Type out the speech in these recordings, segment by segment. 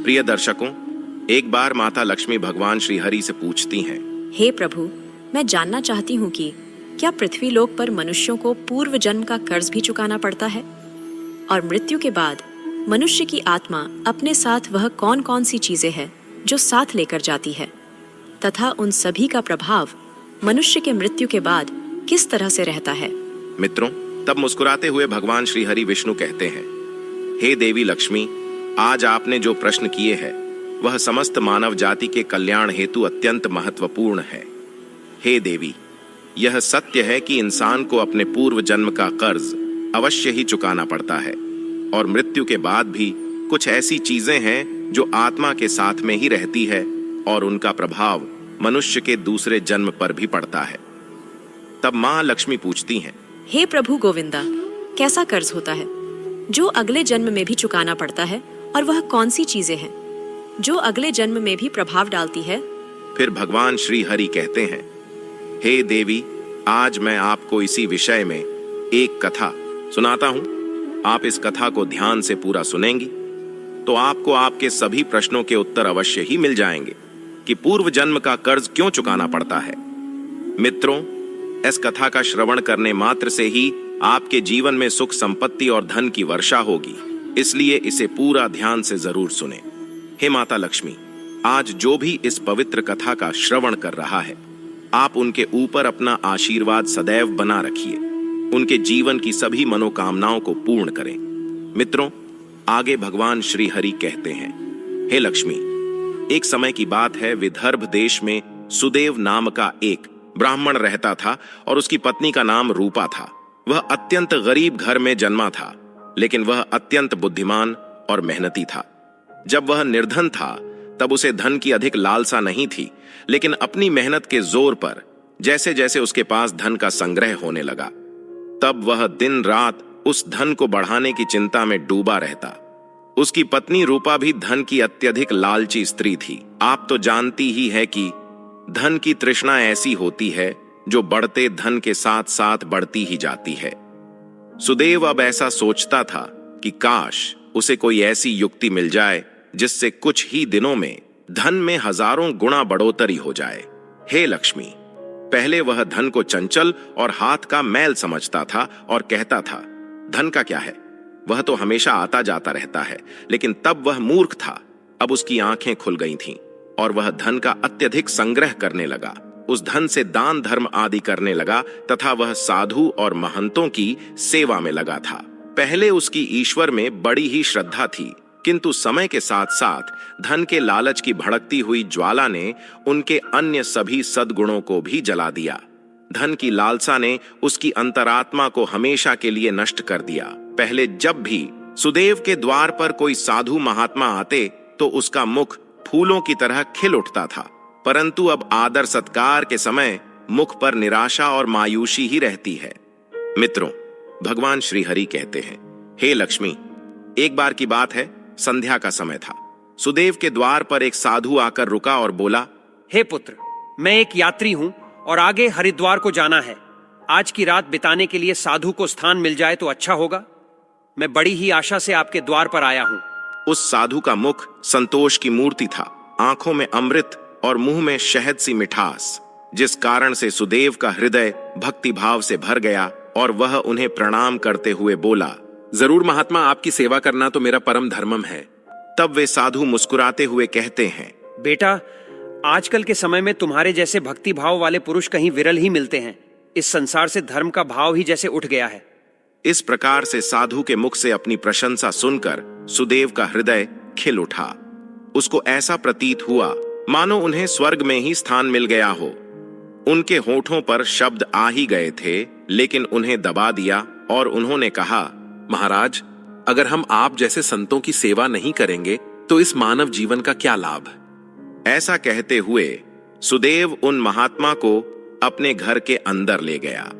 प्रिय दर्शकों, एक बार माता लक्ष्मी भगवान श्री हरि से पूछती हैं, हे प्रभु, मैं जानना चाहती हूँ कि क्या पृथ्वी लोक पर मनुष्यों को पूर्व जन्म का कर्ज भी चुकाना पड़ता है? और मृत्यु के बाद मनुष्य की आत्मा अपने साथ वह कौन कौन सी चीजें हैं जो साथ लेकर जाती है, तथा उन सभी का प्रभाव मनुष्य के मृत्यु के बाद किस तरह से रहता है? मित्रों, तब मुस्कुराते हुए भगवान श्री हरि विष्णु कहते हैं, हे देवी लक्ष्मी, आज आपने जो प्रश्न किए हैं वह समस्त मानव जाति के कल्याण हेतु अत्यंत महत्वपूर्ण है। हे देवी, यह सत्य है कि इंसान को अपने पूर्व जन्म का कर्ज अवश्य ही चुकाना पड़ता है और मृत्यु के बाद भी कुछ ऐसी चीजें हैं जो आत्मा के साथ में ही रहती है और उनका प्रभाव मनुष्य के दूसरे जन्म पर भी पड़ता है। तब मां लक्ष्मी पूछती हैं, हे प्रभु गोविंदा, कैसा कर्ज होता है जो अगले जन्म में भी चुकाना पड़ता है, और वह कौन सी चीजें हैं जो अगले जन्म में भी प्रभाव डालती है? फिर भगवान श्री हरि कहते हैं, हे देवी, आज मैं आपको इसी विषय में एक कथा सुनाता हूं। आप इस कथा को ध्यान से पूरा सुनेंगी तो आपको आपके सभी प्रश्नों के उत्तर अवश्य ही मिल जाएंगे कि पूर्व जन्म का कर्ज क्यों चुकाना पड़ता है। मित्रों, इस कथा का श्रवण करने मात्र से ही आपके जीवन में सुख संपत्ति और धन की वर्षा होगी, इसलिए इसे पूरा ध्यान से जरूर सुने। हे माता लक्ष्मी, आज जो भी इस पवित्र कथा का श्रवण कर रहा है, आप उनके ऊपर अपना आशीर्वाद सदैव बना रखिए, उनके जीवन की सभी मनोकामनाओं को पूर्ण करें। मित्रों, आगे भगवान श्री हरि कहते हैं, हे लक्ष्मी, एक समय की बात है, विदर्भ देश में सुदेव नाम का एक ब्राह्मण रहता था और उसकी पत्नी का नाम रूपा था। वह अत्यंत गरीब घर में जन्मा था, लेकिन वह अत्यंत बुद्धिमान और मेहनती था। जब वह निर्धन था तब उसे धन की अधिक लालसा नहीं थी, लेकिन अपनी मेहनत के जोर पर जैसे जैसे उसके पास धन का संग्रह होने लगा, तब वह दिन रात उस धन को बढ़ाने की चिंता में डूबा रहता। उसकी पत्नी रूपा भी धन की अत्यधिक लालची स्त्री थी। आप तो जानती ही है कि धन की तृष्णा ऐसी होती है जो बढ़ते धन के साथ साथ बढ़ती ही जाती है। सुदेव अब ऐसा सोचता था कि काश उसे कोई ऐसी युक्ति मिल जाए जिससे कुछ ही दिनों में धन में हजारों गुना बढ़ोतरी हो जाए। हे लक्ष्मी, पहले वह धन को चंचल और हाथ का मैल समझता था और कहता था, धन का क्या है, वह तो हमेशा आता जाता रहता है। लेकिन तब वह मूर्ख था। अब उसकी आंखें खुल गई थीं और वह धन का अत्यधिक संग्रह करने लगा। उस धन से दान धर्म आदि करने लगा तथा वह साधु और महंतों की सेवा में लगा था। पहले उसकी ईश्वर में बड़ी ही श्रद्धा थी, किंतु समय के साथ साथ धन के लालच की भड़कती हुई ज्वाला ने उनके अन्य सभी सद्गुणों को भी जला दिया। धन की लालसा ने उसकी अंतरात्मा को हमेशा के लिए नष्ट कर दिया। पहले जब भी सुदेव के द्वार पर कोई साधु महात्मा आते तो उसका मुख फूलों की तरह खिल उठता था, परंतु अब आदर सत्कार के समय मुख पर निराशा और मायूसी ही रहती है। मित्रों, भगवान श्री हरि कहते हैं, हे लक्ष्मी, एक बार की बात है, संध्या का समय था। सुदेव के द्वार पर एक साधु आकर रुका और बोला, हे पुत्र, मैं एक यात्री हूं और आगे हरिद्वार को जाना है। आज की रात बिताने के लिए साधु को स्थान मिल जाए तो अच्छा होगा। मैं बड़ी ही आशा से आपके द्वार पर आया हूं। उस साधु का मुख संतोष की मूर्ति था, आंखों में अमृत और मुंह में शहद सी मिठास, जिस कारण से सुदेव का हृदय भक्ति भाव से भर गया और वह उन्हें प्रणाम करते हुए बोला, जरूर महात्मा, आपकी सेवा करना तो मेरा परम धर्मम है। तब वे साधु मुस्कुराते हुए कहते हैं, बेटा, आजकल के समय में तुम्हारे जैसे भक्ति भाव वाले पुरुष कहीं विरल ही मिलते हैं। इस संसार से धर्म का भाव ही जैसे उठ गया है। इस प्रकार से साधु के मुख से अपनी प्रशंसा सुनकर सुदेव का हृदय खिल उठा। उसको ऐसा प्रतीत हुआ मानो उन्हें स्वर्ग में ही स्थान मिल गया हो। उनके होठों पर शब्द आ ही गए थे, लेकिन उन्हें दबा दिया और उन्होंने कहा, महाराज, अगर हम आप जैसे संतों की सेवा नहीं करेंगे तो इस मानव जीवन का क्या लाभ। ऐसा कहते हुए सुदेव उन महात्मा को अपने घर के अंदर ले गया।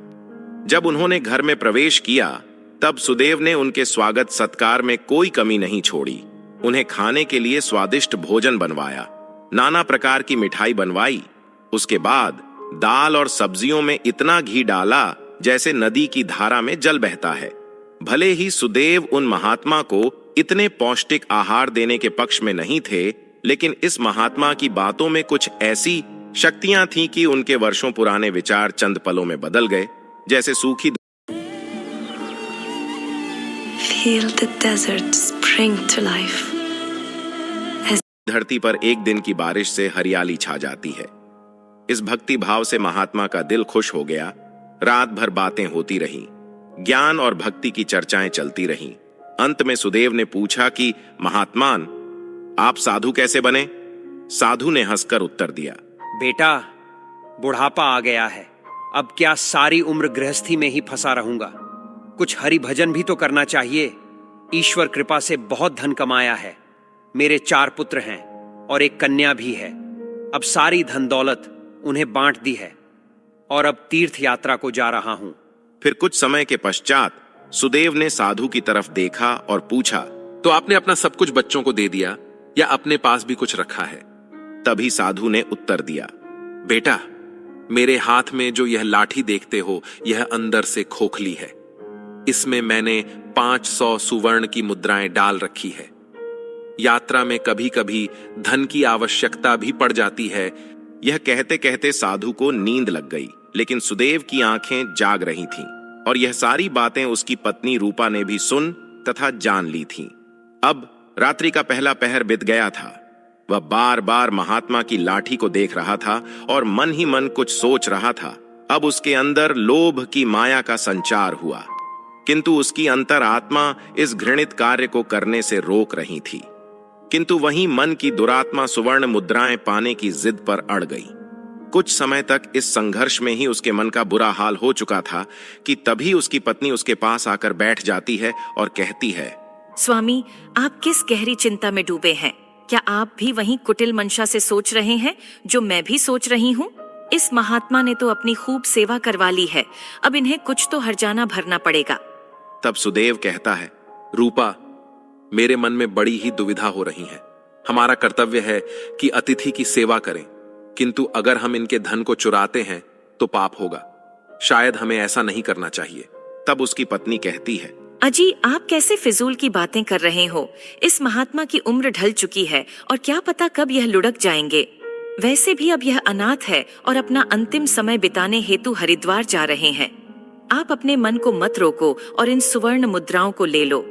जब उन्होंने घर में प्रवेश किया तब सुदेव ने उनके स्वागत सत्कार में कोई कमी नहीं छोड़ी। उन्हें खाने के लिए स्वादिष्ट भोजन बनवाया, नाना प्रकार की मिठाई बनवाई। उसके बाद दाल और सब्जियों में इतना घी डाला जैसे नदी की धारा में जल बहता है। भले ही सुदेव उन महात्मा को इतने पौष्टिक आहार देने के पक्ष में नहीं थे, लेकिन इस महात्मा की बातों में कुछ ऐसी शक्तियां थीं कि उनके वर्षों पुराने विचार चंद पलों में बदल गए। जैसे सूखी Feel the desert spring to life. धरती पर एक दिन की बारिश से हरियाली छा जाती है। इस भक्ति भाव से महात्मा का दिल खुश हो गया। रात भर बातें होती रहीं, ज्ञान और भक्ति की चर्चाएं चलती रहीं। अंत में सुदेव ने पूछा कि महात्मान, आप साधु कैसे बने? साधु ने हंसकर उत्तर दिया, बेटा, बुढ़ापा आ गया है, अब क्या सारी उम्र गृहस्थी में ही फंसा रहूंगा? कुछ हरि भजन भी तो करना चाहिए। ईश्वर कृपा से बहुत धन कमाया है। मेरे 4 पुत्र हैं और एक कन्या भी है। अब सारी धन दौलत उन्हें बांट दी है और अब तीर्थ यात्रा को जा रहा हूं। फिर कुछ समय के पश्चात सुदेव ने साधु की तरफ देखा और पूछा, तो आपने अपना सब कुछ बच्चों को दे दिया या अपने पास भी कुछ रखा है? तभी साधु ने उत्तर दिया, बेटा, मेरे हाथ में जो यह लाठी देखते हो, यह अंदर से खोखली है। इसमें मैंने 500 सुवर्ण की मुद्राएं डाल रखी है। यात्रा में कभी कभी धन की आवश्यकता भी पड़ जाती है। यह कहते कहते साधु को नींद लग गई, लेकिन सुदेव की आंखें जाग रही थीं और यह सारी बातें उसकी पत्नी रूपा ने भी सुन तथा जान ली थीं। अब रात्रि का पहला पहर बीत गया था। वह बार बार महात्मा की लाठी को देख रहा था और मन ही मन कुछ सोच रहा था। अब उसके अंदर लोभ की माया का संचार हुआ, किंतु उसकी अंतर आत्मा इस घृणित कार्य को करने से रोक रही थी। किंतु वहीं मन की दुरात्मा सुवर्ण मुद्राएं पाने की जिद पर अड़ गई। कुछ समय तक इस संघर्ष में ही उसके मन का बुरा हाल हो चुका था कि तभी उसकी पत्नी उसके पास आकर बैठ जाती है और कहती है, स्वामी, आप किस गहरी चिंता में डूबे हैं? क्या आप भी वहीं कुटिल मंशा से सोच रहे हैं जो मैं भी सोच रही हूँ? इस महात्मा ने तो अपनी खूब सेवा करवा ली है, अब इन्हें कुछ तो हर्जाना भरना पड़ेगा। तब सुदेव कहता है, रूपा, मेरे मन में बड़ी ही दुविधा हो रही है। हमारा कर्तव्य है कि अतिथि की सेवा करें, किंतु अगर हम इनके धन को चुराते हैं तो पाप होगा। शायद हमें ऐसा नहीं करना चाहिए। तब उसकी पत्नी कहती है, अजी, आप कैसे फिजूल की बातें कर रहे हो? इस महात्मा की उम्र ढल चुकी है और क्या पता कब यह लुढ़क जाएंगे। वैसे भी अब यह अनाथ है और अपना अंतिम समय बिताने हेतु हरिद्वार जा रहे हैं। आप अपने मन को मत रोको और इन सुवर्ण मुद्राओं को ले लो।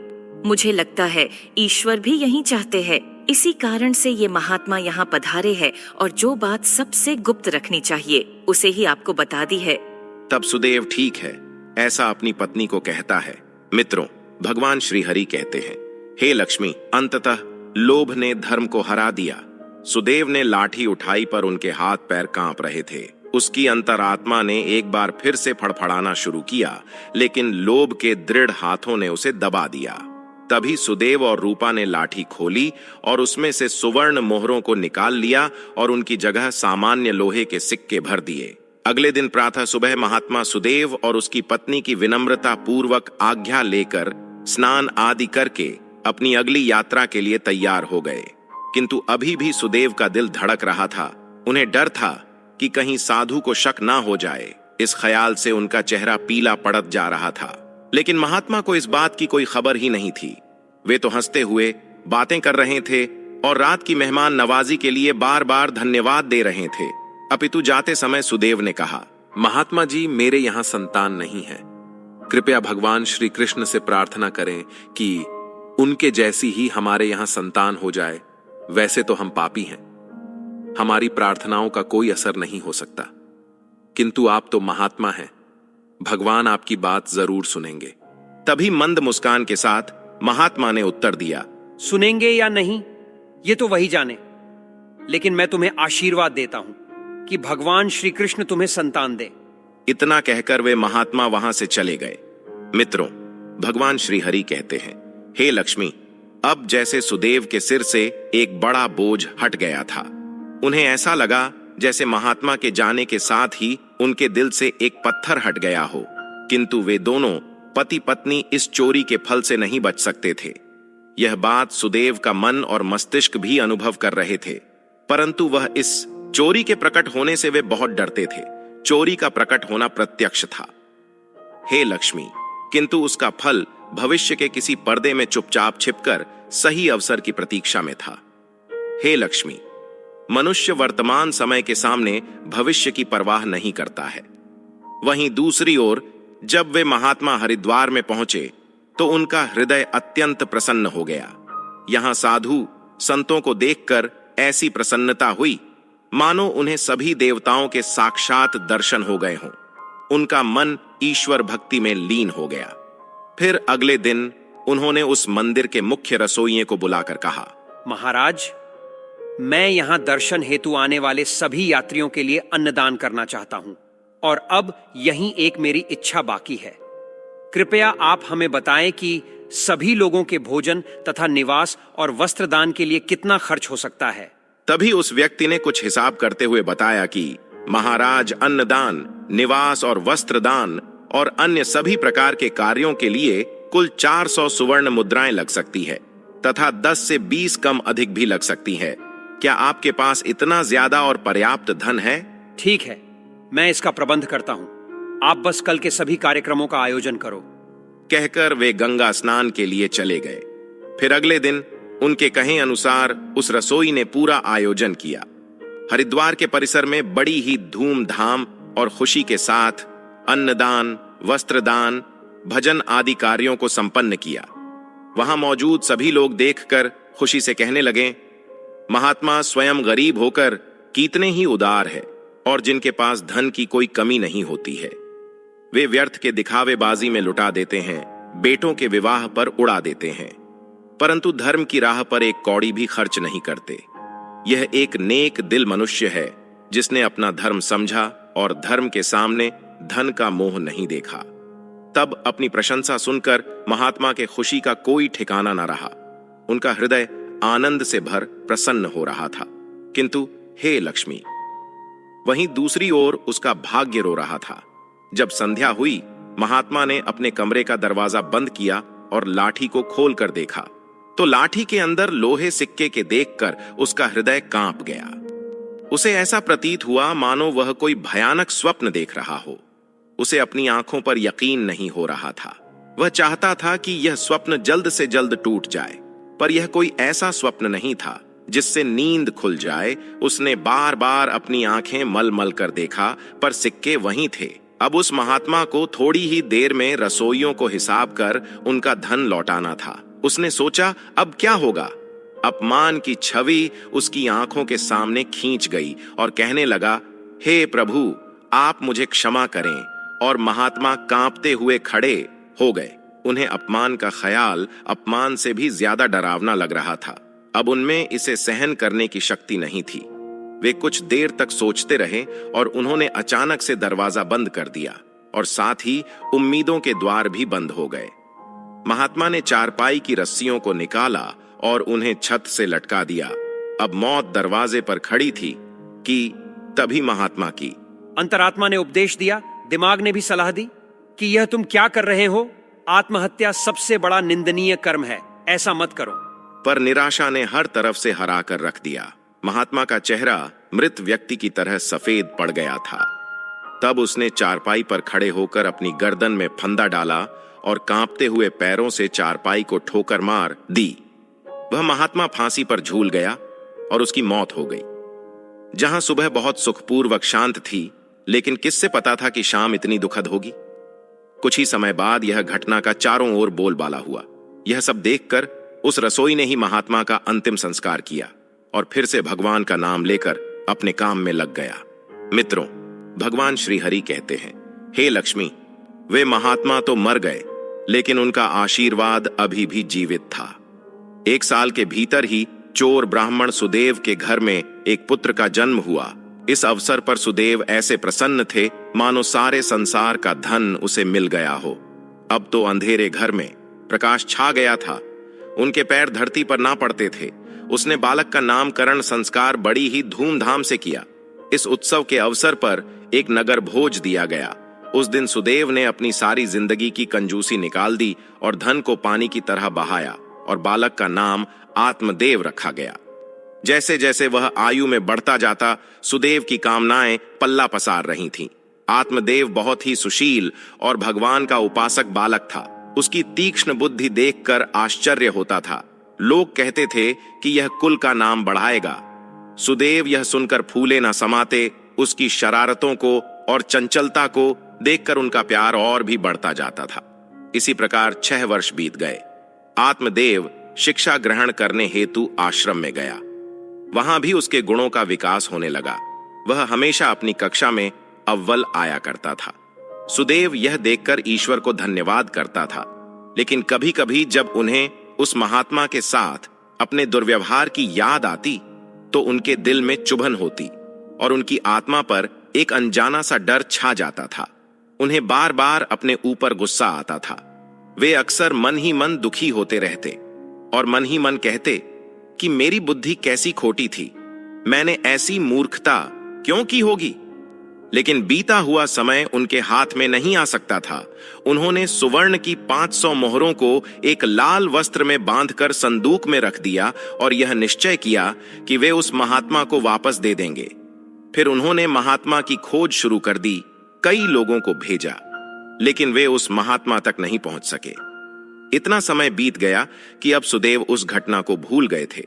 मुझे लगता है ईश्वर भी यही चाहते हैं। इसी कारण से ये महात्मा यहाँ पधारे हैं और जो बात सबसे गुप्त रखनी चाहिए उसे ही आपको बता दी है। तब सुदेव ठीक है ऐसा अपनी पत्नी को कहता है। मित्रों, भगवान श्री हरि कहते हैं, हे लक्ष्मी, अंततः लोभ ने धर्म को हरा दिया। सुदेव ने लाठी उठाई पर उनके हाथ पैर कांप रहे थे। उसकी अंतरात्मा ने एक बार फिर से फड़फड़ाना शुरू किया, लेकिन लोभ के दृढ़ हाथों ने उसे दबा दिया। तभी सुदेव और रूपा ने लाठी खोली और उसमें से सुवर्ण मोहरों को निकाल लिया और उनकी जगह सामान्य लोहे के सिक्के भर दिए। अगले दिन प्रातः सुबह महात्मा सुदेव और उसकी पत्नी की विनम्रता पूर्वक आज्ञा लेकर स्नान आदि करके अपनी अगली यात्रा के लिए तैयार हो गए। किंतु अभी भी सुदेव का दिल धड़क रहा था। उन्हें डर था कि कहीं साधु को शक ना हो जाए। इस ख्याल से उनका चेहरा पीला पड़त जा रहा था। लेकिन महात्मा को इस बात की कोई खबर ही नहीं थी। वे तो हंसते हुए बातें कर रहे थे और रात की मेहमान नवाजी के लिए बार बार धन्यवाद दे रहे थे। अपितु जाते समय सुदेव ने कहा, महात्मा जी, मेरे यहाँ संतान नहीं है। कृपया भगवान श्री कृष्ण से प्रार्थना करें कि उनके जैसी ही हमारे यहाँ संतान हो जाए। वैसे तो हम पापी हैं, हमारी प्रार्थनाओं का कोई असर नहीं हो सकता, किंतु आप तो महात्मा हैं, भगवान आपकी बात जरूर सुनेंगे। तभी मंद मुस्कान के साथ महात्मा ने उत्तर दिया, सुनेंगे या नहीं ये तो वही जाने, लेकिन मैं तुम्हें आशीर्वाद देता हूं कि भगवान श्री कृष्ण तुम्हें संतान दे। इतना कहकर वे महात्मा वहां से चले गए। मित्रों, भगवान श्री हरि कहते हैं, हे लक्ष्मी, अब जैसे सुदेव के सिर से एक बड़ा बोझ हट गया था। उन्हें ऐसा लगा जैसे महात्मा के जाने के साथ ही उनके दिल से एक पत्थर हट गया हो। किंतु वे दोनों पति पत्नी इस चोरी के फल से नहीं बच सकते थे। यह बात सुदेव का मन और मस्तिष्क भी अनुभव कर रहे थे, परंतु वह इस चोरी के प्रकट होने से वे बहुत डरते थे। चोरी का प्रकट होना प्रत्यक्ष था, हे लक्ष्मी, किंतु उसका फल भविष्य के किसी पर्दे में चुपचाप छिपकर सही अवसर की प्रतीक्षा में था। हे लक्ष्मी, मनुष्य वर्तमान समय के सामने भविष्य की परवाह नहीं करता है। वहीं दूसरी ओर जब वे महात्मा हरिद्वार में पहुंचे तो उनका हृदय अत्यंत प्रसन्न हो गया। यहां साधु संतों को देखकर ऐसी प्रसन्नता हुई मानो उन्हें सभी देवताओं के साक्षात दर्शन हो गए हों। उनका मन ईश्वर भक्ति में लीन हो गया। फिर अगले दिन उन्होंने उस मंदिर के मुख्य रसोइये को बुलाकर कहा, महाराज, मैं यहां दर्शन हेतु आने वाले सभी यात्रियों के लिए अन्नदान करना चाहता हूं और अब यहीं एक मेरी इच्छा बाकी है। कृपया आप हमें बताएं कि सभी लोगों के भोजन तथा निवास और वस्त्रदान के लिए कितना खर्च हो सकता है। तभी उस व्यक्ति ने कुछ हिसाब करते हुए बताया कि महाराज, अन्नदान, निवास और वस्त्रदान और अन्य सभी प्रकार के कार्यों के लिए कुल 400 सुवर्ण मुद्राएं लग सकती है तथा 10 से 20 कम अधिक भी लग सकती है। क्या आपके पास इतना ज्यादा और पर्याप्त धन है? ठीक है, मैं इसका प्रबंध करता हूं। आप बस कल के सभी कार्यक्रमों का आयोजन करो। कहकर वे गंगा स्नान के लिए चले गए। फिर अगले दिन उनके कहे अनुसार उस रसोई ने पूरा आयोजन किया। हरिद्वार के परिसर में बड़ी ही धूमधाम और खुशी के साथ अन्नदान, वस्त्रदान, भजन आदि कार्यों को संपन्न किया। वहां मौजूद सभी लोग देखकर खुशी से कहने लगे, महात्मा स्वयं गरीब होकर कितने ही उदार है और जिनके पास धन की कोई कमी नहीं होती है। वे व्यर्थ के दिखावेबाजी में लुटा देते हैं, बेटों के विवाह पर उड़ा देते हैं, परंतु धर्म की राह पर एक कौड़ी भी खर्च नहीं करते। यह एक नेक दिल मनुष्य है जिसने अपना धर्म समझा और धर्म के सामने धन का मोह नहीं देखा। तब अपनी प्रशंसा सुनकर महात्मा के खुशी का कोई ठिकाना न रहा। उनका हृदय आनंद से भर प्रसन्न हो रहा था। किंतु हे लक्ष्मी, वहीं दूसरी ओर उसका भाग्य रो रहा था। जब संध्या हुई, महात्मा ने अपने कमरे का दरवाजा बंद किया और लाठी को खोलकर देखा तो लाठी के अंदर लोहे सिक्के के देखकर उसका हृदय कांप गया। उसे ऐसा प्रतीत हुआ मानो वह कोई भयानक स्वप्न देख रहा हो। उसे अपनी आंखों पर यकीन नहीं हो रहा था। वह चाहता था कि यह स्वप्न जल्द से जल्द टूट जाए, पर यह कोई ऐसा स्वप्न नहीं था जिससे नींद खुल जाए। उसने बार बार अपनी आंखें मल मल कर देखा, पर सिक्के वहीं थे। अब उस महात्मा को थोड़ी ही देर में रसोइयों को हिसाब कर उनका धन लौटाना था। उसने सोचा, अब क्या होगा? अपमान की छवि उसकी आंखों के सामने खींच गई और कहने लगा, हे प्रभु, आप मुझे क्षमा करें। और महात्मा कांपते हुए खड़े हो गए। उन्हें अपमान का ख्याल अपमान से भी ज्यादा डरावना लग रहा था। अब उनमें इसे सहन करने की शक्ति नहीं थी। वे कुछ देर तक सोचते रहे और उन्होंने अचानक से दरवाजा बंद कर दिया और साथ ही उम्मीदों के द्वार भी बंद हो गए। महात्मा ने चारपाई की रस्सियों को निकाला और उन्हें छत से लटका दिया। अब मौत दरवाजे पर खड़ी थी कि तभी महात्मा की अंतरात्मा ने उपदेश दिया, दिमाग ने भी सलाह दी कि यह तुम क्या कर रहे हो? आत्महत्या सबसे बड़ा निंदनीय कर्म है, ऐसा मत करो। पर निराशा ने हर तरफ से हरा कर रख दिया। महात्मा का चेहरा मृत व्यक्ति की तरह सफेद पड़ गया था। तब उसने चारपाई पर खड़े होकर अपनी गर्दन में फंदा डाला और कांपते हुए पैरों से चारपाई को ठोकर मार दी। वह महात्मा फांसी पर झूल गया और उसकी मौत हो गई। जहां सुबह बहुत सुखपूर्वक शांत थी, लेकिन किससे पता था कि शाम इतनी दुखद होगी। कुछ ही समय बाद यह घटना का चारों ओर बोलबाला हुआ। यह सब देखकर उस रसोई ने ही महात्मा का अंतिम संस्कार किया और फिर से भगवान का नाम लेकर अपने काम में लग गया। मित्रों, भगवान श्री हरि कहते हैं, हे लक्ष्मी, वे महात्मा तो मर गए, लेकिन उनका आशीर्वाद अभी भी जीवित था। 1 साल के भीतर ही चोर ब्राह्मण सुदेव के घर में एक पुत्र का जन्म हुआ। इस अवसर पर सुदेव ऐसे प्रसन्न थे मानो सारे संसार का धन उसे मिल गया हो। अब तो अंधेरे घर में प्रकाश छा गया था। उनके पैर धरती पर ना पड़ते थे। उसने बालक का नामकरण संस्कार बड़ी ही धूमधाम से किया। इस उत्सव के अवसर पर एक नगर भोज दिया गया। उस दिन सुदेव ने अपनी सारी जिंदगी की कंजूसी निकाल दी और धन को पानी की तरह बहाया और बालक का नाम आत्मदेव रखा गया। जैसे जैसे वह आयु में बढ़ता जाता, सुदेव की कामनाएं पल्ला पसार रही थीं। आत्मदेव बहुत ही सुशील और भगवान का उपासक बालक था। उसकी तीक्ष्ण बुद्धि देखकर आश्चर्य होता था। लोग कहते थे कि यह कुल का नाम बढ़ाएगा। सुदेव यह सुनकर फूले न समाते। उसकी शरारतों को और चंचलता को देखकर उनका प्यार और भी बढ़ता जाता था। इसी प्रकार 6 वर्ष बीत गए। आत्मदेव शिक्षा ग्रहण करने हेतु आश्रम में गया। वहां भी उसके गुणों का विकास होने लगा। वह हमेशा अपनी कक्षा में अव्वल आया करता था। सुदेव यह देखकर ईश्वर को धन्यवाद करता था, लेकिन कभी कभी जब उन्हें उस महात्मा के साथ अपने दुर्व्यवहार की याद आती तो उनके दिल में चुभन होती और उनकी आत्मा पर एक अनजाना सा डर छा जाता था। उन्हें बार बार अपने ऊपर गुस्सा आता था। वे अक्सर मन ही मन दुखी होते रहते और मन ही मन कहते कि मेरी बुद्धि कैसी खोटी थी, मैंने ऐसी मूर्खता क्यों की होगी। लेकिन बीता हुआ समय उनके हाथ में नहीं आ सकता था। उन्होंने सुवर्ण की 500 मोहरों को एक लाल वस्त्र में बांधकर संदूक में रख दिया और यह निश्चय किया कि वे उस महात्मा को वापस दे देंगे। फिर उन्होंने महात्मा की खोज शुरू कर दी। कई लोगों को भेजा, लेकिन वे उस महात्मा तक नहीं पहुंच सके। इतना समय बीत गया कि अब सुदेव उस घटना को भूल गए थे,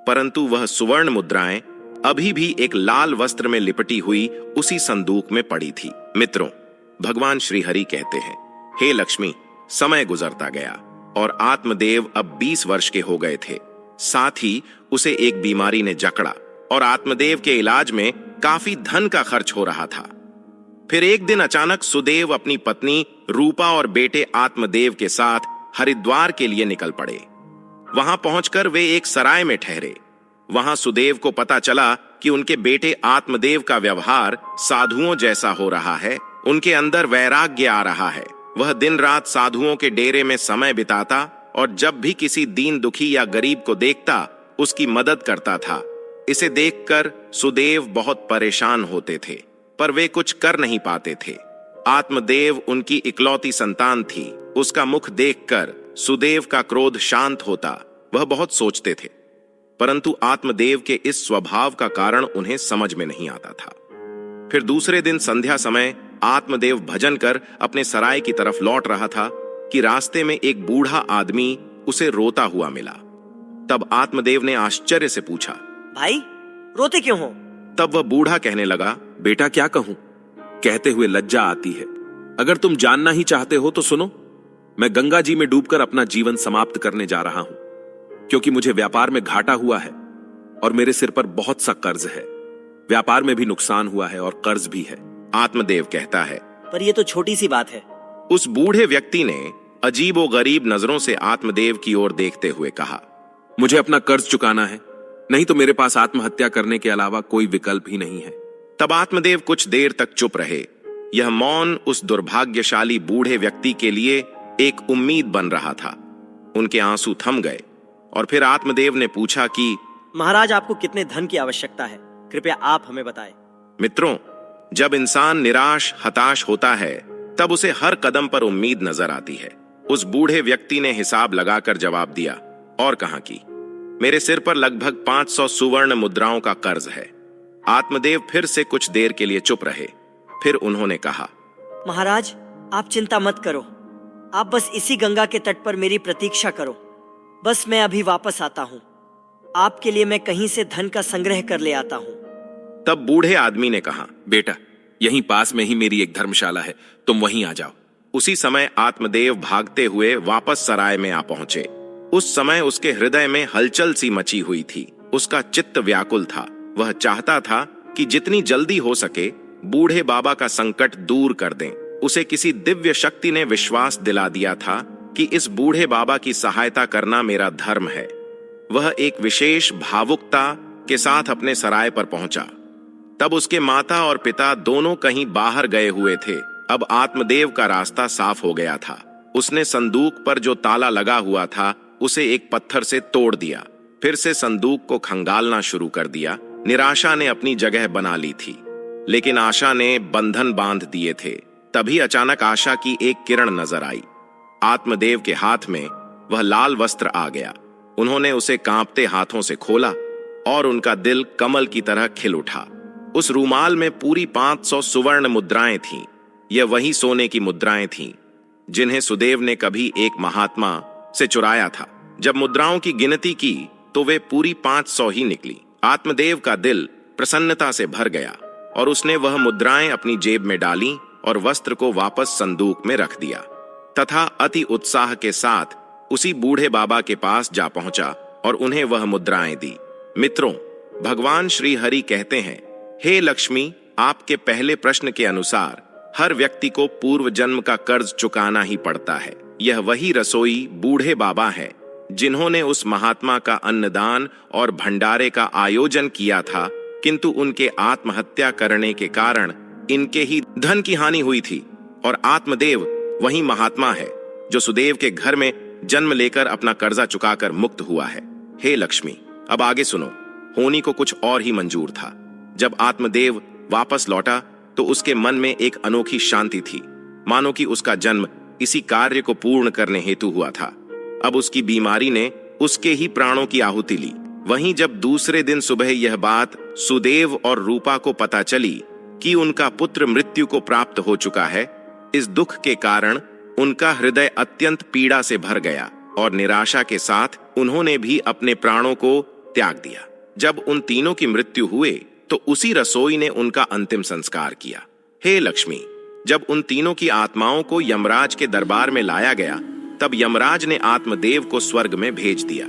परंतु वह सुवर्ण मुद्राएं अभी भी एक लाल वस्त्र में लिपटी हुई उसी संदूक में पड़ी थी। मित्रों, भगवान श्री हरि कहते हैं, हे लक्ष्मी, समय गुजरता गया और आत्मदेव अब 20 वर्ष के हो गए थे। साथ ही उसे एक बीमारी ने जकड़ा और आत्मदेव के इलाज में काफी धन का खर्च हो रहा था। फिर एक दिन अचानक सुदेव अपनी पत्नी रूपा और बेटे आत्मदेव के साथ हरिद्वार के लिए निकल पड़े। वहां पहुंचकर वे एक सराय में ठहरे। वहां सुदेव को पता चला कि उनके बेटे आत्मदेव का व्यवहार साधुओं जैसा हो रहा है। उनके अंदर वैराग्य आ रहा है। वह दिन रात साधुओं के डेरे में समय बिताता और जब भी किसी दीन दुखी या गरीब को देखता उसकी मदद करता था। इसे देखकर सुदेव बहुत परेशान होते थे, पर वे कुछ कर नहीं पाते थे। आत्मदेव उनकी इकलौती संतान थी। उसका मुख देखकर सुदेव का क्रोध शांत होता। वह बहुत सोचते थे, परंतु आत्मदेव के इस स्वभाव का कारण उन्हें समझ में नहीं आता था। फिर दूसरे दिन संध्या समय आत्मदेव भजन कर अपने सराय की तरफ लौट रहा था कि रास्ते में एक बूढ़ा आदमी उसे रोता हुआ मिला। तब आत्मदेव ने आश्चर्य से पूछा, भाई, रोते क्यों हो? तब वह बूढ़ा कहने लगा, बेटा क्या कहूं, कहते हुए लज्जा आती है। अगर तुम जानना ही चाहते हो तो सुनो। मैं गंगा जी में डूबकर अपना जीवन समाप्त करने जा रहा हूं, क्योंकि मुझे व्यापार में घाटा हुआ है और मेरे सिर पर बहुत सा कर्ज है। व्यापार में भी नुकसान हुआ है और कर्ज भी है। आत्मदेव कहता है, पर यह तो छोटी सी बात है। उस बूढ़े व्यक्ति ने अजीबो गरीब नजरों से आत्मदेव की ओर देखते हुए कहा, मुझे अपना कर्ज चुकाना है, नहीं तो मेरे पास आत्महत्या करने के अलावा कोई विकल्प ही नहीं है। तब आत्मदेव कुछ देर तक चुप रहे। यह मौन उस दुर्भाग्यशाली बूढ़े व्यक्ति के लिए एक उम्मीद बन रहा था। उनके आंसू थम गए और फिर आत्मदेव ने पूछा कि महाराज, आपको कितने धन की आवश्यकता है? कृपया आप हमें बताएं। मित्रों, जब इंसान निराश हताश होता है तब उसे हर कदम पर उम्मीद नजर आती है। उस बूढ़े व्यक्ति ने हिसाब लगाकर जवाब दिया और कहा कि मेरे सिर पर लगभग 500 सुवर्ण मुद्राओं का कर्ज है। आत्मदेव फिर से कुछ देर के लिए चुप रहे। फिर उन्होंने कहा, महाराज, आप चिंता मत करो। आप बस इसी गंगा के तट पर मेरी प्रतीक्षा करो। बस मैं अभी वापस आता हूँ। आपके लिए मैं कहीं से धन का संग्रह कर ले आता हूँ। तब बूढ़े आदमी ने कहा, बेटा, यहीं पास में ही मेरी एक धर्मशाला है, तुम वहीं आ जाओ। उसी समय आत्मदेव भागते हुए वापस सराय में आ पहुंचे। उस समय उसके हृदय में हलचल सी मची हुई थी। उसका चित्त व्याकुल था। वह चाहता था कि जितनी जल्दी हो सके बूढ़े बाबा का संकट दूर कर दें। उसे किसी दिव्य शक्ति ने विश्वास दिला दिया था कि इस बूढ़े बाबा की सहायता करना मेरा धर्म है। वह एक विशेष भावुकता के साथ अपने सराय पर पहुंचा। तब उसके माता और पिता दोनों कहीं बाहर गए हुए थे। अब आत्मदेव का रास्ता साफ हो गया था। उसने संदूक पर जो ताला लगा हुआ था उसे एक पत्थर से तोड़ दिया। फिर से संदूक को खंगालना शुरू कर दिया। निराशा ने अपनी जगह बना ली थी, लेकिन आशा ने बंधन बांध दिए थे। तभी अचानक आशा की एक किरण नजर आई। आत्मदेव के हाथ में वह लाल वस्त्र आ गया। उन्होंने उसे कांपते हाथों से खोला और उनका दिल कमल की तरह खिल उठा। उस रूमाल में पूरी 500 सुवर्ण मुद्राएं थीं। यह वही सोने की मुद्राएं थीं जिन्हें सुदेव ने कभी एक महात्मा से चुराया था। जब मुद्राओं की गिनती की तो वे पूरी 500 ही निकली। आत्मदेव का दिल प्रसन्नता से भर गया और उसने वह मुद्राएं अपनी जेब में डाली और वस्त्र को वापस संदूक में रख दिया तथा अति उत्साह के साथ उसी बूढ़े बाबा के पास जा पहुंचा और उन्हें वह मुद्राएं दी। मित्रों, भगवान श्री हरि कहते हैं, हे लक्ष्मी, आपके पहले प्रश्न के अनुसार हर व्यक्ति को पूर्व जन्म का कर्ज चुकाना ही पड़ता है। यह वही रसोई बूढ़े बाबा है जिन्होंने उस महात्मा का अन्नदान और भंडारे का आयोजन किया था, किंतु उनके आत्महत्या करने के कारण इनके ही धन की हानि हुई थी। और आत्मदेव वही महात्मा है जो सुदेव के घर में जन्म लेकर अपना कर्जा चुकाकर मुक्त हुआ है। हे लक्ष्मी, अब आगे सुनो। होनी को कुछ और ही मंजूर था। जब आत्मदेव वापस लौटा तो उसके मन में एक अनोखी शांति थी, मानो कि उसका जन्म इसी कार्य को पूर्ण करने हेतु हुआ था। अब उसकी बीमारी ने उसके ही प्राणों की आहुति ली। वहीं जब दूसरे दिन सुबह यह बात सुदेव और रूपा को पता चली कि उनका पुत्र मृत्यु को प्राप्त हो चुका है, इस दुख के कारण उनका हृदय अत्यंत पीड़ा से भर गया और निराशा के साथ उन्होंने भी अपने प्राणों को त्याग दिया। जब उन तीनों की मृत्यु हुए तो उसी रसोई ने उनका अंतिम संस्कार किया। हे लक्ष्मी, जब उन तीनों की आत्माओं को यमराज के दरबार में लाया गया तब यमराज ने आत्मदेव को स्वर्ग में भेज दिया।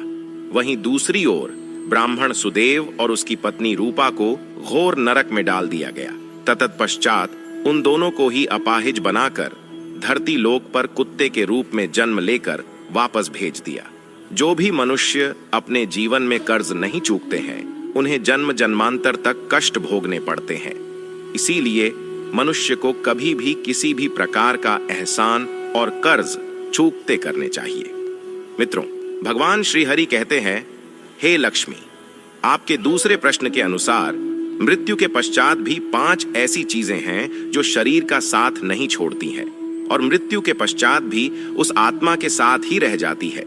वहीं दूसरी ओर ब्राह्मण सुदेव और उसकी पत्नी रूपा को घोर नरक में डाल दिया गया। तत्पश्चात उन दोनों को ही अपाहिज बनाकर धरती लोक पर कुत्ते के रूप में जन्म लेकर वापस भेज दिया। जो भी मनुष्य अपने जीवन में कर्ज नहीं चूकते हैं उन्हें जन्म जन्मांतर तक कष्ट भोगने पड़ते हैं। इसीलिए मनुष्य को कभी भी किसी भी प्रकार का एहसान और कर्ज चूकते करने चाहिए। मित्रों, भगवान श्री हरि कहते हैं, हे लक्ष्मी, आपके दूसरे प्रश्न के अनुसार मृत्यु के पश्चात भी 5 ऐसी चीजें हैं जो शरीर का साथ नहीं छोड़ती हैं और मृत्यु के पश्चात भी उस आत्मा के साथ ही रह जाती है।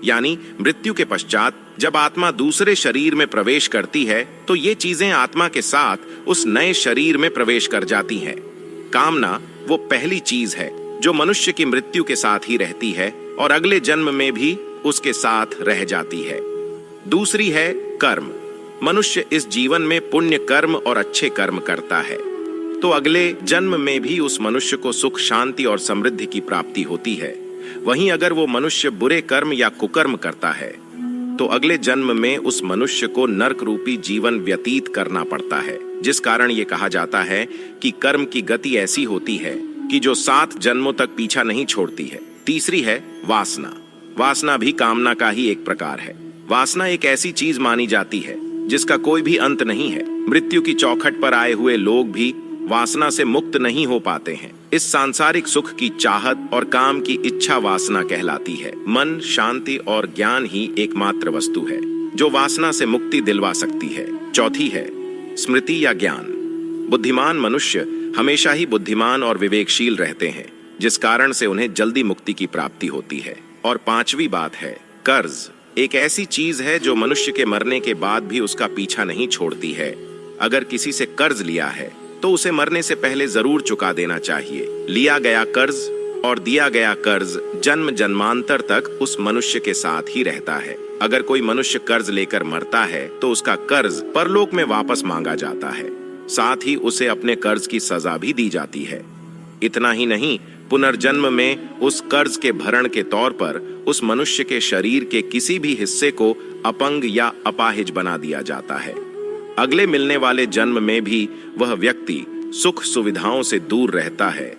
यानी मृत्यु के पश्चात जब आत्मा दूसरे शरीर में प्रवेश करती है तो ये चीजें आत्मा के साथ उस नए शरीर में प्रवेश कर जाती हैं। कामना वो पहली चीज है जो मनुष्य की मृत्यु के साथ ही रहती है और अगले जन्म में भी उसके साथ रह जाती है। दूसरी है कर्म। मनुष्य इस जीवन में पुण्य कर्म और अच्छे कर्म करता है तो अगले जन्म में भी उस मनुष्य को सुख, शांति और समृद्धि की प्राप्ति होती है। वहीं अगर वो मनुष्य बुरे कर्म या कुकर्म करता है तो अगले जन्म में उस मनुष्य को नरक रूपी जीवन व्यतीत करना पड़ता है, जिस कारण ये कहा जाता है कि कर्म की गति ऐसी होती है कि जो 7 जन्मों तक पीछा नहीं छोड़ती है। तीसरी है वासना। वासना भी कामना का ही एक प्रकार है। वासना एक ऐसी चीज मानी जाती है जिसका कोई भी अंत नहीं है। मृत्यु की चौखट पर आए हुए लोग भी वासना से मुक्त नहीं हो पाते हैं। इस सांसारिक सुख की चाहत और काम की इच्छा वासना कहलाती है। मन, शांति और ज्ञान ही एकमात्र वस्तु है जो वासना से मुक्ति दिलवा सकती है। चौथी है स्मृति या ज्ञान। बुद्धिमान मनुष्य हमेशा ही बुद्धिमान और विवेकशील रहते हैं, जिस कारण से उन्हें जल्दी मुक्ति की प्राप्ति होती है। और 5वीं बात है कर्ज। एक ऐसी चीज है जो मनुष्य के मरने के बाद भी उसका पीछा नहीं छोड़ती है। अगर किसी से कर्ज लिया है तो उसे मरने से पहले जरूर चुका देना चाहिए। लिया गया कर्ज और दिया गया कर्ज जन्म जन्मांतर तक उस मनुष्य के साथ ही रहता है। अगर कोई मनुष्य कर्ज लेकर मरता है तो उसका कर्ज परलोक में वापस मांगा जाता है, साथ ही उसे अपने कर्ज की सजा भी दी जाती है। इतना ही नहीं, पुनर्जन्म में उस कर्ज के भरण के तौर पर उस मनुष्य के शरीर के किसी भी हिस्से को अपंग या अपाहिज बना दिया जाता है। अगले मिलने वाले जन्म में भी वह व्यक्ति सुख सुविधाओं से दूर रहता है